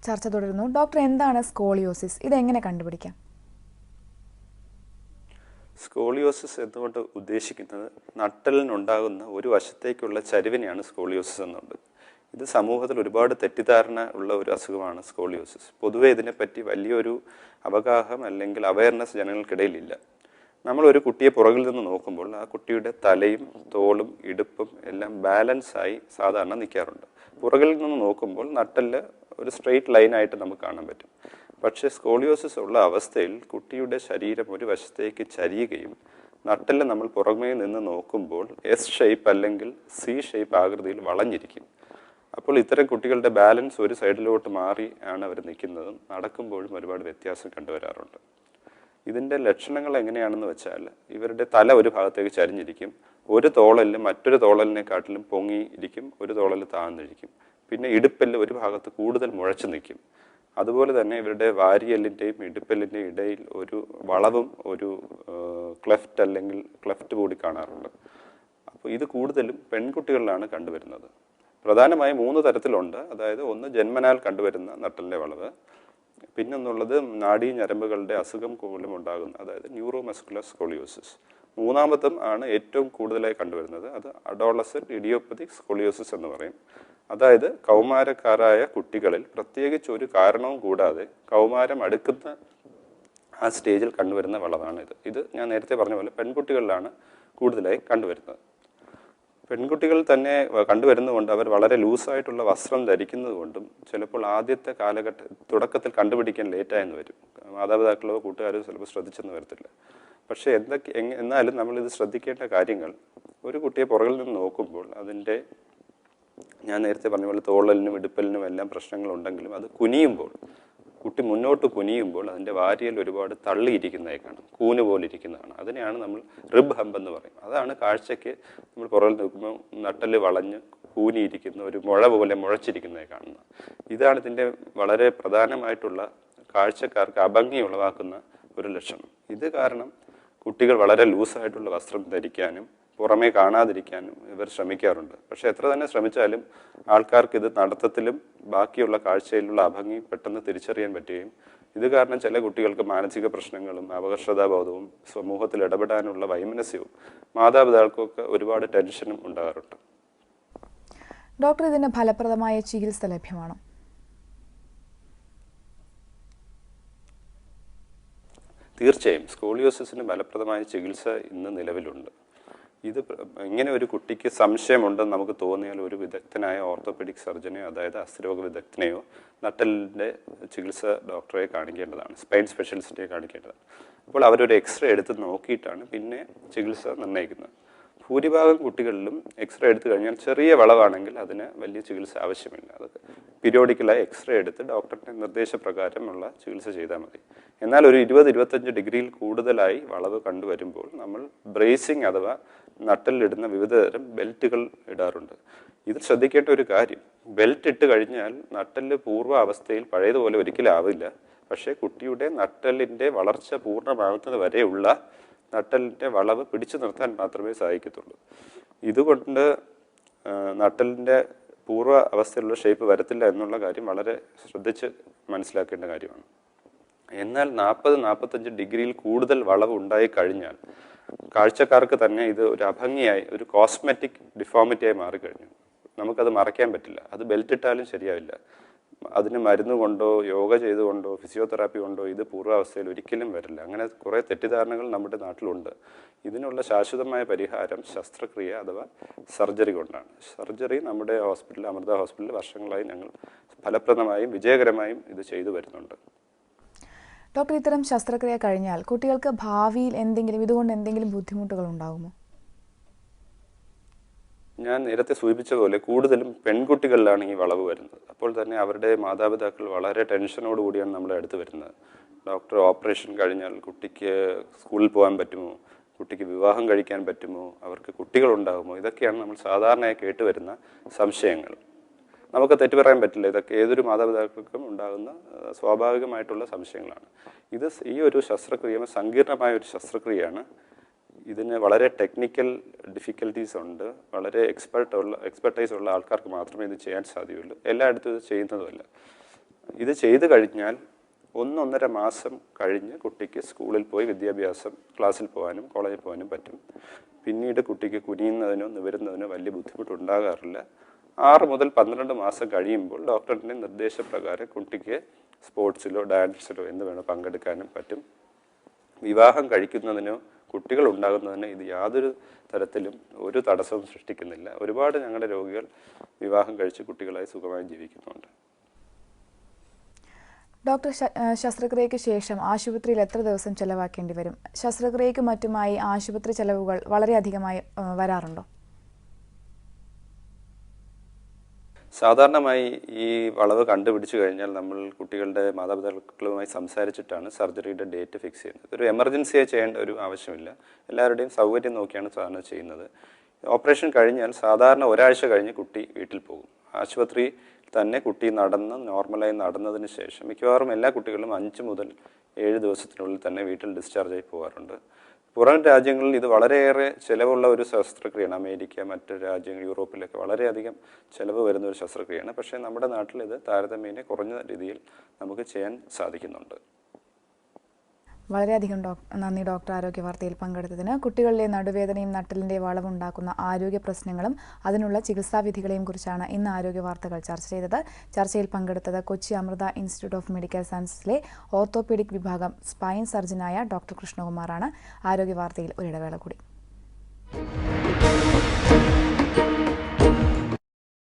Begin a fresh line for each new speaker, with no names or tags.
ചർച്ച തുടരുന്നു. ഡോക്ടർ, എന്താണ് സ്കോളിയോസിസ്? ഇതെങ്ങനെ കണ്ടുപിടിക്കാം?
സ്കോളിയോസിസ് എന്നുകൊണ്ട് ഉദ്ദേശിക്കുന്നത് നട്ടലിനുണ്ടാകുന്ന ഒരു വശത്തേക്കുള്ള ചരിവിനെയാണ് സ്കോളിയോസിസ് എന്നുണ്ട്. ഇത് സമൂഹത്തിൽ ഒരുപാട് തെറ്റിദ്ധാരണ ഉള്ള ഒരു അസുഖമാണ് സ്കോളിയോസിസ്. പൊതുവേ ഇതിനെപ്പറ്റി വലിയൊരു അവഗാഹം അല്ലെങ്കിൽ അവയർനെസ് ജനങ്ങൾക്കിടയിലില്ല. നമ്മളൊരു കുട്ടിയെ പുറകിൽ നിന്ന് നോക്കുമ്പോൾ ആ കുട്ടിയുടെ തലയും തോളും ഇടുപ്പും എല്ലാം ബാലൻസായി സാധാരണ നിൽക്കാറുണ്ട്. പുറകിൽ നിന്ന് നോക്കുമ്പോൾ നട്ടല് ഒരു സ്ട്രെയിറ്റ് ലൈനായിട്ട് നമുക്ക് കാണാൻ പറ്റും. പക്ഷേ സ്കോളിയോസിസ് ഉള്ള അവസ്ഥയിൽ കുട്ടിയുടെ ശരീരം ഒരു വശത്തേക്ക് ചരിയുകയും നട്ടല് നമ്മൾ പുറമേ നിന്ന് നോക്കുമ്പോൾ എസ് ഷേപ്പ് അല്ലെങ്കിൽ സി ഷേപ്പ് ആകൃതിയിൽ വളഞ്ഞിരിക്കും. അപ്പോൾ ഇത്തരം കുട്ടികളുടെ ബാലൻസ് ഒരു സൈഡിലോട്ട് മാറി ആണ് അവർ നിൽക്കുന്നതും നടക്കുമ്പോഴും ഒരുപാട് വ്യത്യാസം കണ്ടുവരാറുണ്ട്. ഇതിൻ്റെ ലക്ഷണങ്ങൾ എങ്ങനെയാണെന്ന് വെച്ചാൽ ഇവരുടെ തല ഒരു ഭാഗത്തേക്ക് ചരിഞ്ഞിരിക്കും, ഒരു തോളല് മറ്റൊരു തോളലിനെക്കാട്ടിലും പൊങ്ങിയിരിക്കും, ഒരു തോളല് താഴ്ന്നിരിക്കും. പിന്നെ ഇടുപ്പെല്ല് ഒരു ഭാഗത്ത് കൂടുതൽ മുഴച്ചു നിൽക്കും. അതുപോലെ തന്നെ ഇവരുടെ വാരിയെല്ലിൻ്റെയും ഇടുപ്പെല്ലിൻ്റെയും ഇടയിൽ ഒരു വളവും ഒരു ക്ലെഫ്റ്റ് അല്ലെങ്കിൽ ക്ലെഫ്റ്റ് കൂടി കാണാറുണ്ട്. അപ്പോൾ ഇത് കൂടുതലും പെൺകുട്ടികളിലാണ് കണ്ടുവരുന്നത്. പ്രധാനമായും 3 തരത്തിലുണ്ട്. അതായത് ഒന്ന് ജന്മനാൽ കണ്ടുവരുന്ന നട്ടലിൻ്റെ വളവ്, പിന്നൊന്നുള്ളത് നാഡീ ഞരമ്പുകളുടെ അസുഖം മൂലം ഉണ്ടാകുന്ന അതായത് ന്യൂറോമസ്കുലർ സ്കോളിയോസിസ്. മൂന്നാമതും ആണ് ഏറ്റവും കൂടുതലായി കണ്ടുവരുന്നത്. അത് അഡോളസെന്റ് ഇഡിയോപ്പതിക് സ്കോളിയോസിസ് എന്ന് പറയും. അതായത് കൗമാരക്കാരായ കുട്ടികളിൽ പ്രത്യേകിച്ച് ഒരു കാരണവും കൂടാതെ കൗമാരം അടുക്കുന്ന ആ സ്റ്റേജിൽ കണ്ടുവരുന്ന വളവാണിത്. ഇത് ഞാൻ നേരത്തെ പറഞ്ഞ പോലെ പെൺകുട്ടികളിലാണ് കൂടുതലായി കണ്ടുവരുന്നത്. പെൺകുട്ടികൾ തന്നെ കണ്ടുവരുന്നതുകൊണ്ട് അവർ വളരെ ലൂസായിട്ടുള്ള വസ്ത്രം ധരിക്കുന്നത് കൊണ്ടും ചിലപ്പോൾ ആദ്യത്തെ തുടക്കത്തിൽ കണ്ടുപിടിക്കാൻ ലേറ്റായെന്ന് വരും. മാതാപിതാക്കളോ കൂട്ടുകാരോ ചിലപ്പോൾ ശ്രദ്ധിച്ചെന്ന് വരത്തില്ല. പക്ഷേ എന്നാലും നമ്മളിത് ശ്രദ്ധിക്കേണ്ട കാര്യങ്ങൾ, ഒരു കുട്ടിയെ പുറകിൽ നിന്ന് നോക്കുമ്പോൾ അതിൻ്റെ ഞാൻ നേരത്തെ പറഞ്ഞ പോലെ തോളലിനും ഇടുപ്പലിനും എല്ലാം പ്രശ്നങ്ങളുണ്ടെങ്കിലും അത് കുനിയുമ്പോൾ, കുട്ടി മുന്നോട്ട് കുനിയുമ്പോൾ അതിൻ്റെ വാരിയൽ ഒരുപാട് തള്ളിയിരിക്കുന്നതായി കാണും, കൂന് പോലെ ഇരിക്കുന്നതാണ്. അതിനെയാണ് നമ്മൾ റിബ് ഹമ്പ് എന്ന് പറയും. അതാണ് കാഴ്ചയ്ക്ക് നമ്മൾ പുറകിൽ നിൽക്കുമ്പോൾ നട്ടല് വളഞ്ഞ് കൂനിയിരിക്കുന്ന ഒരു മുഴ പോലെ മുഴച്ചിരിക്കുന്നതായി കാണുന്നത്. ഇതാണ് ഇതിൻ്റെ വളരെ പ്രധാനമായിട്ടുള്ള കാഴ്ചക്കാർക്ക് അഭംഗി ഉളവാക്കുന്ന ഒരു ലക്ഷണം. ഇത് കാരണം കുട്ടികൾ വളരെ ലൂസായിട്ടുള്ള വസ്ത്രം ധരിക്കാനും പുറമേ കാണാതിരിക്കാനും ഇവർ ശ്രമിക്കാറുണ്ട്. പക്ഷെ എത്ര തന്നെ ശ്രമിച്ചാലും ആൾക്കാർക്ക് ഇത് നടത്തത്തിലും ബാക്കിയുള്ള കാഴ്ചയിലുള്ള അഭംഗി പെട്ടെന്ന് തിരിച്ചറിയാൻ പറ്റുകയും ഇത് കാരണം ചില കുട്ടികൾക്ക് മാനസിക പ്രശ്നങ്ങളും അപകർഷതാബോധവും സമൂഹത്തിൽ ഇടപെടാനുള്ള വൈമനസ്യവും മാതാപിതാക്കൾക്കൊക്കെ ഒരുപാട് ടെൻഷനും ഉണ്ടാകാറുണ്ട്.
ഡോക്ടർ, ഇതിന് ഫലപ്രദമായ ചികിത്സ ലഭ്യമാണോ?
തീർച്ചയായും സ്കോളിയോസിസിന് ഫലപ്രദമായ ചികിത്സ ഇന്ന് നിലവിലുണ്ട്. ഇത് ഇങ്ങനെ ഒരു കുട്ടിക്ക് സംശയമുണ്ടെന്ന് നമുക്ക് തോന്നിയാൽ ഒരു വിദഗ്ധനായ ഓർത്തോപെഡിക് സർജനെയോ അതായത് അസ്ഥിരോഗ വിദഗ്ധനെയോ നട്ടലിൻ്റെ ചികിത്സ ഡോക്ടറെ കാണിക്കേണ്ടതാണ്, സ്പൈൻ സ്പെഷ്യലിസ്റ്റിനെ കാണിക്കേണ്ടതാണ്. അപ്പോൾ അവരൊരു എക്സ്റേ എടുത്ത് നോക്കിയിട്ടാണ് പിന്നെ ചികിത്സ നിർണ്ണയിക്കുന്നത്. ഭൂരിഭാഗം കുട്ടികളിലും എക്സ്റേ എടുത്തു കഴിഞ്ഞാൽ ചെറിയ വളവാണെങ്കിൽ അതിന് വലിയ ചികിത്സ ആവശ്യമില്ല. അത് പീരിയോഡിക്കലായി എക്സ്റേ എടുത്ത് ഡോക്ടറിൻ്റെ നിർദ്ദേശപ്രകാരമുള്ള ചികിത്സ ചെയ്താൽ മതി. എന്നാൽ ഒരു 20-25 ഡിഗ്രിയിൽ കൂടുതലായി വളവ് കണ്ടുവരുമ്പോൾ നമ്മൾ ബ്രേസിങ് അഥവാ നട്ടലിലിടുന്ന വിവിധ തരം ബെൽറ്റുകൾ ഇടാറുണ്ട്. ഇത് ശ്രദ്ധിക്കേണ്ട ഒരു കാര്യം, ബെൽറ്റ് ഇട്ട് കഴിഞ്ഞാൽ നട്ടല് പൂർവ്വ അവസ്ഥയിൽ പഴയതുപോലെ ഒരിക്കലും ആവില്ല. പക്ഷേ കുട്ടിയുടെ നട്ടലിൻ്റെ വളർച്ച പൂർണ്ണമാകുന്നത് വരെയുള്ള നട്ടലിൻ്റെ വളവ് പിടിച്ചു നിർത്താൻ മാത്രമേ സഹായിക്കത്തുള്ളൂ. ഇതുകൊണ്ട് നട്ടലിൻ്റെ പൂർവ്വ അവസ്ഥയിലുള്ള ഷേപ്പ് വരത്തില്ല എന്നുള്ള കാര്യം വളരെ ശ്രദ്ധിച്ച് മനസ്സിലാക്കേണ്ട കാര്യമാണ്. എന്നാൽ 40-45 ഡിഗ്രിയിൽ കൂടുതൽ വളവ് ഉണ്ടായി കഴിഞ്ഞാൽ കാഴ്ചക്കാർക്ക് തന്നെ ഇത് ഒരു അഭംഗിയായി, ഒരു കോസ്മെറ്റിക് ഡിഫോമിറ്റിയായി മാറിക്കഴിഞ്ഞു. നമുക്കത് മറയ്ക്കാൻ പറ്റില്ല. അത് ബെൽറ്റ് ഇട്ടാലും ശരിയാവില്ല. അതിന് മരുന്ന് കൊണ്ടോ യോഗ ചെയ്തുകൊണ്ടോ ഫിസിയോതെറാപ്പി കൊണ്ടോ ഇത് പൂർവ്വാവസ്ഥയിൽ ഒരിക്കലും വരില്ല. അങ്ങനെ കുറേ തെറ്റിദ്ധാരണകൾ നമ്മുടെ നാട്ടിലുണ്ട്. ഇതിനുള്ള ശാശ്വതമായ പരിഹാരം ശസ്ത്രക്രിയ അഥവാ സർജറി കൊണ്ടാണ്. സർജറി നമ്മുടെ ഹോസ്പിറ്റലിൽ, അമൃത ഹോസ്പിറ്റലിൽ വർഷങ്ങളായി ഞങ്ങൾ ഫലപ്രദമായും വിജയകരമായും ഇത് ചെയ്തു വരുന്നുണ്ട്.
ഡോക്ടർ, ഇത്തരം ശസ്ത്രക്രിയ കഴിഞ്ഞാൽ കുട്ടികൾക്ക് ഭാവിയിൽ ഇതുകൊണ്ട് എന്തെങ്കിലും ബുദ്ധിമുട്ടുകൾ ഉണ്ടാകുമോ?
ഞാൻ നേരത്തെ സൂചിപ്പിച്ച പോലെ കൂടുതലും പെൺകുട്ടികളിലാണ് ഈ വളവ് വരുന്നത്. അപ്പോൾ തന്നെ അവരുടെ മാതാപിതാക്കൾ വളരെ ടെൻഷനോടുകൂടിയാണ് നമ്മളെ അടുത്ത് വരുന്നത്. ഡോക്ടർ, ഓപ്പറേഷൻ കഴിഞ്ഞാൽ കുട്ടിക്ക് സ്കൂളിൽ പോകാൻ പറ്റുമോ, കുട്ടിക്ക് വിവാഹം കഴിക്കാൻ പറ്റുമോ, അവർക്ക് കുട്ടികളുണ്ടാകുമോ? ഇതൊക്കെയാണ് നമ്മൾ സാധാരണയായി കേട്ടുവരുന്ന സംശയങ്ങൾ. നമുക്ക് തെറ്റു പറയാൻ പറ്റില്ല. ഇതൊക്കെ ഏതൊരു മാതാപിതാക്കൾക്കും ഉണ്ടാകുന്ന സ്വാഭാവികമായിട്ടുള്ള സംശയങ്ങളാണ്. ഈ ഒരു ശസ്ത്രക്രിയ സങ്കീർണമായ ഒരു ശസ്ത്രക്രിയയാണ്. ഇതിന് വളരെ ടെക്നിക്കൽ ഡിഫിക്കൽട്ടീസ് ഉണ്ട്. വളരെ എക്സ്പെർട്ടൈസ് ഉള്ള ആൾക്കാർക്ക് മാത്രമേ ഇത് ചെയ്യാൻ സാധ്യതയുള്ളൂ. എല്ലായിടത്തും ഇത് ചെയ്യുന്നതുമല്ല. ഇത് ചെയ്തു കഴിഞ്ഞാൽ 1-1.5 മാസം കഴിഞ്ഞ് കുട്ടിക്ക് സ്കൂളിൽ പോയി വിദ്യാഭ്യാസം ക്ലാസ്സിൽ പോകാനും കോളേജിൽ പോകാനും പറ്റും. പിന്നീട് കുട്ടിക്ക് കുനിയുന്നതിനോ നിവരുന്നതിനോ വലിയ ബുദ്ധിമുട്ടുണ്ടാകാറില്ല. 6 മുതൽ 12 മാസം കഴിയുമ്പോൾ ഡോക്ടറിൻ്റെ നിർദ്ദേശപ്രകാരം കുട്ടിക്ക് സ്പോർട്സിലോ ഡാൻസിലോ എന്ത് വേണോ പങ്കെടുക്കാനും പറ്റും. വിവാഹം കഴിക്കുന്നതിനോ കുട്ടികൾ ഉണ്ടാകുന്നതിനോ ഇത് യാതൊരു തരത്തിലും ഒരു തടസ്സവും സൃഷ്ടിക്കുന്നില്ല. ഒരുപാട് ഞങ്ങളുടെ രോഗികൾ വിവാഹം കഴിച്ച് കുട്ടികളായി സുഖമായി ജീവിക്കുന്നുണ്ട്.
ഡോക്ടർ, ശസ്ത്രക്രിയയ്ക്ക് ശേഷം ആശുപത്രിയിൽ എത്ര ദിവസം ചെലവാക്കേണ്ടി വരും? ശസ്ത്രക്രിയയ്ക്ക് മറ്റുമായി ആശുപത്രി ചെലവുകൾ വളരെയധികമായി വരാറുണ്ടോ?
സാധാരണമായി ഈ വളവ് കണ്ടുപിടിച്ചു കഴിഞ്ഞാൽ നമ്മൾ കുട്ടികളുടെ മാതാപിതാക്കളുമായി സംസാരിച്ചിട്ടാണ് സർജറിയുടെ ഡേറ്റ് ഫിക്സ് ചെയ്യുന്നത്. ഒരു എമർജൻസിയായി ചെയ്യേണ്ട ഒരു ആവശ്യമില്ല. എല്ലാവരുടെയും സൗകര്യം നോക്കിയാണ് സാധാരണ ചെയ്യുന്നത്. ഓപ്പറേഷൻ കഴിഞ്ഞാൽ സാധാരണ ഒരാഴ്ച കഴിഞ്ഞ് കുട്ടി വീട്ടിൽ പോകും. ആശുപത്രി തന്നെ കുട്ടി നോർമലായി നടന്നതിന് ശേഷം മിക്കവാറും എല്ലാ കുട്ടികളും 5 മുതൽ 7 ദിവസത്തിനുള്ളിൽ തന്നെ വീട്ടിൽ ഡിസ്ചാർജ് ആയി പോകാറുണ്ട്. പുറം രാജ്യങ്ങളിൽ ഇത് വളരെയേറെ ചിലവുള്ള ഒരു ശസ്ത്രക്രിയയാണ്. അമേരിക്ക, മറ്റ് രാജ്യങ്ങൾ, യൂറോപ്പിലൊക്കെ വളരെയധികം ചിലവ് വരുന്ന ഒരു ശസ്ത്രക്രിയയാണ്. പക്ഷേ നമ്മുടെ നാട്ടിൽ ഇത് താരതമ്യേന കുറഞ്ഞ രീതിയിൽ നമുക്ക് ചെയ്യാൻ സാധിക്കുന്നുണ്ട്.
വളരെയധികം നന്ദി ഡോക്ടർ, ആരോഗ്യ വാർത്തയിൽ പങ്കെടുത്തതിന്. കുട്ടികളിലെ നടുവേദനയും നട്ടലിൻ്റെ വളവുണ്ടാക്കുന്ന ആരോഗ്യ പ്രശ്നങ്ങളും അതിനുള്ള ചികിത്സാവിധികളെയും കുറിച്ചാണ് ഇന്ന് ആരോഗ്യ വാർത്തകൾ ചർച്ച ചെയ്തത്. ചർച്ചയിൽ പങ്കെടുത്തത് Kochi Amrita institute of medical സയൻസസിലെ ഓർത്തോപീഡിക് വിഭാഗം സ്പൈൻ സർജനായ ഡോക്ടർ കൃഷ്ണകുമാറാണ്. ആരോഗ്യ വാർത്തയിൽ ഒരിടവേള കൂടി.